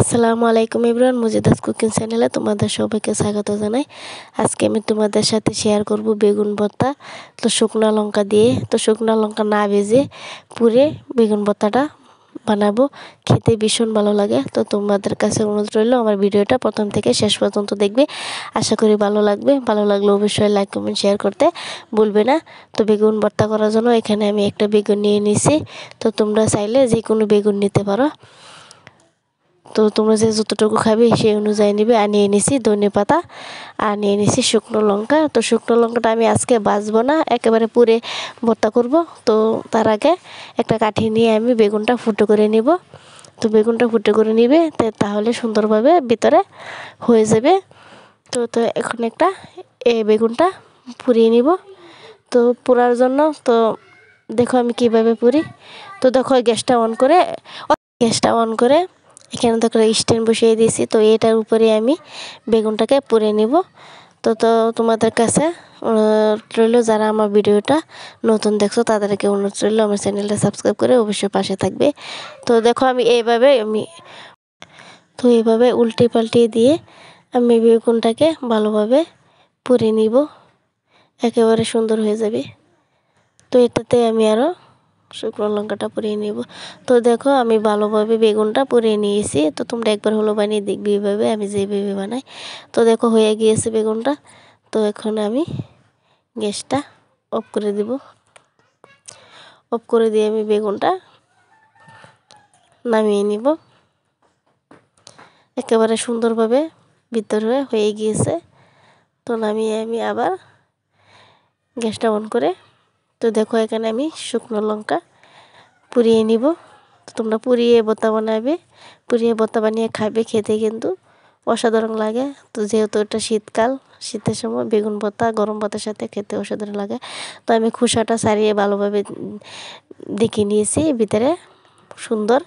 আসসালামু আলাইকুম everyone, মুজিদাস cooking চ্যানেলে তোমাদের সবাইকে স্বাগত জানাই। আজকে আমি তোমাদের সাথে শেয়ার করব বেগুন ভর্তা। তো শুকনো লঙ্কা দিয়ে, শুকনো লঙ্কা না ভেজে পুড়ে বেগুন ভর্তাটা বানাবো। খেতে ভীষণ ভালো লাগে। তো তোমাদের কাছে অনুরোধ রইল আমার ভিডিওটা প্রথম থেকে শেষ পর্যন্ত দেখবে। আশা করি ভালো লাগবে। ভালো লাগলে অবশ্যই লাইক কমেন্ট শেয়ার করতে ভুলবে না। তো বেগুন ভর্তা করার জন্য এখানে আমি একটা বেগুন নিয়ে নিয়েছি। তো তোমরা চাইলে যে কোনো বেগুন নিতে পারো। তো তোমরা যে যতটুকু খাবে সেই অনুযায়ী নেবে। আর নিয়ে নিছি ধনেপাতা, আর নিয়ে নিছি শুকনো লঙ্কা। তো শুকনো লঙ্কাটা আমি আজকে ভাজবো না, একেবারে পুড়ে ভর্তা করব। তো তার আগে একটা কাঠি নিয়ে আমি বেগুনটা ফুটো করে নিব। তো বেগুনটা ফুটো করে নিবে, তাহলে সুন্দরভাবে ভিতরে হয়ে যাবে। তো তো এখন একটা বেগুনটা পুড়িয়ে নিব। তো পোড়ার জন্য তো দেখো আমি কিভাবে পুরি। তো দেখো গ্যাসটা অন করে এখানে দেখো স্ট্যান্ড বসিয়ে দিয়েছি। তো এটার উপরে আমি বেগুনটাকে পুড়ে নিব। তো তোমাদের কাছে রইল, যারা আমার ভিডিওটা নতুন দেখছো তাদেরকে অনুরোধ রইল আমার চ্যানেলটা সাবস্ক্রাইব করে অবশ্যই পাশে থাকবে। তো দেখো আমি এইভাবে উল্টে পাল্টিয়ে দিয়ে আমি বেগুনটাকে ভালোভাবে পুড়ে নিব, একেবারে সুন্দর হয়ে যাবে। তো এটাতে আমি আরও শুকনো লঙ্কাটা পুড়িয়ে নেব। তো দেখো আমি ভালোভাবে বেগুনটা পুড়িয়ে নিয়েছি। তো তোমরা একবার হলো বানিয়ে দেখবে এইভাবে আমি যেভাবে বানাই। তো দেখো হয়ে গিয়েছে বেগুনটা। তো এখন আমি গ্যাসটা অফ করে দিব। অফ করে দিয়ে আমি বেগুনটা নামিয়ে নিব। একেবারে সুন্দরভাবে ভিতরে হয়ে গিয়েছে। তো নামিয়ে আমি আবার গ্যাসটা অন করে, তো দেখো এখানে আমি শুকনো লঙ্কা পুড়িয়ে নিব। তোমরা পুড়িয়ে ভর্তা বানাবে, পুড়িয়ে ভর্তা বানিয়ে খাবে, খেতে কিন্তু অসাধারণ লাগে। তো যেহেতু এটা শীতকাল, শীতের সময় বেগুন ভর্তা গরম ভাতের সাথে খেতে অসাধারণ লাগে। তো আমি খোসাটা ছাড়িয়ে ভালোভাবে দেখে নিয়েছি, ভিতরে সুন্দর,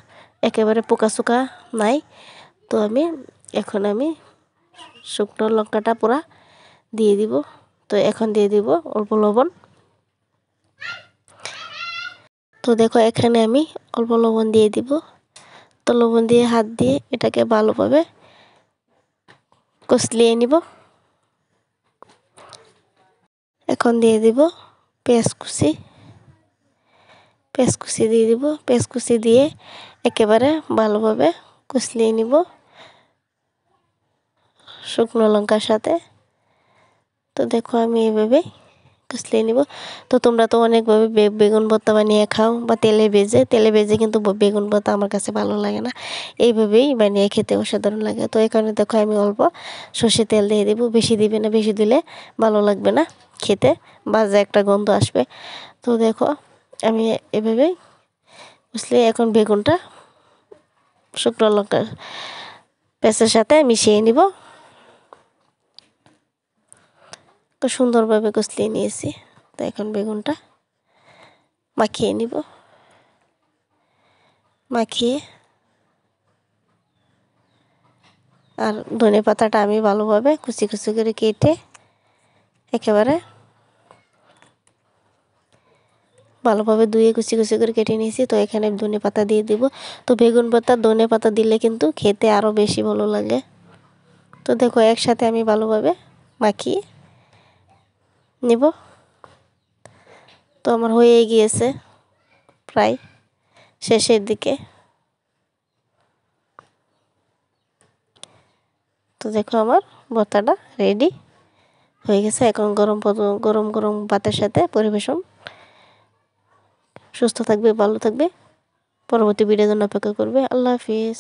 একেবারে পোকাচোকা নাই। তো এখন আমি শুকনো লঙ্কাটা পুরা দিয়ে দিব। তো এখন দিয়ে দিব অল্প লবণ। তো দেখো এখানে আমি অল্প লবণ দিয়ে দিব। তো লবণ দিয়ে হাত দিয়ে এটাকে ভালোভাবে কষলিয়ে নিব। এখন দিয়ে দিব পেঁয়াজ কুচি দিয়ে দিব। পেঁয়াজ কুচি দিয়ে একেবারে ভালোভাবে কষলিয়ে নিব শুকনো লঙ্কার সাথে। তো দেখো আমি এইভাবে কষলিয়ে নিব। তো তোমরা তো অনেকভাবে বেগুন ভর্তা বানিয়ে খাও, বা তেলে ভেজে কিন্তু বেগুন ভর্তা আমার কাছে ভালো লাগে না। এইভাবেই বানিয়ে খেতে অসাধারণ লাগে। তো এখানে দেখো আমি অল্প সর্ষে তেল দিয়ে দেবো, বেশি দিবে না, বেশি দিলে ভালো লাগবে না খেতে, বাজে একটা গন্ধ আসবে। তো দেখো আমি এভাবেই কষলে এখন বেগুনটা শুকনো লঙ্কার পেঁয়াজের সাথে মিশিয়ে নিব। তো সুন্দরভাবে কষলিয়ে নিয়েছি। তো এখন বেগুনটা মাখিয়ে নিব। মাখিয়ে আর ধনেপাতাটা আমি ভালোভাবে কুচি কুচি করে কেটে একেবারে ভালোভাবে ধুয়ে কুচি কুচি করে কেটে নিয়েছি। তো এখানে ধনেপাতা দিয়ে দিব। তো বেগুন ভর্তা ধনেপাতা দিলে কিন্তু খেতে আরও বেশি ভালো লাগে। তো দেখো একসাথে আমি ভালোভাবে মাখিয়ে নেব। তো আমার হয়ে গিয়েছে প্রায় শেষের দিকে। তো দেখো আমার ভর্তাটা রেডি হয়ে গেছে। এখন গরম গরম ভাতের সাথে পরিবেশন। সুস্থ থাকবে, ভালো থাকবে, পরবর্তী ভিডিওর জন্য অপেক্ষা করবে। আল্লাহ হাফিজ।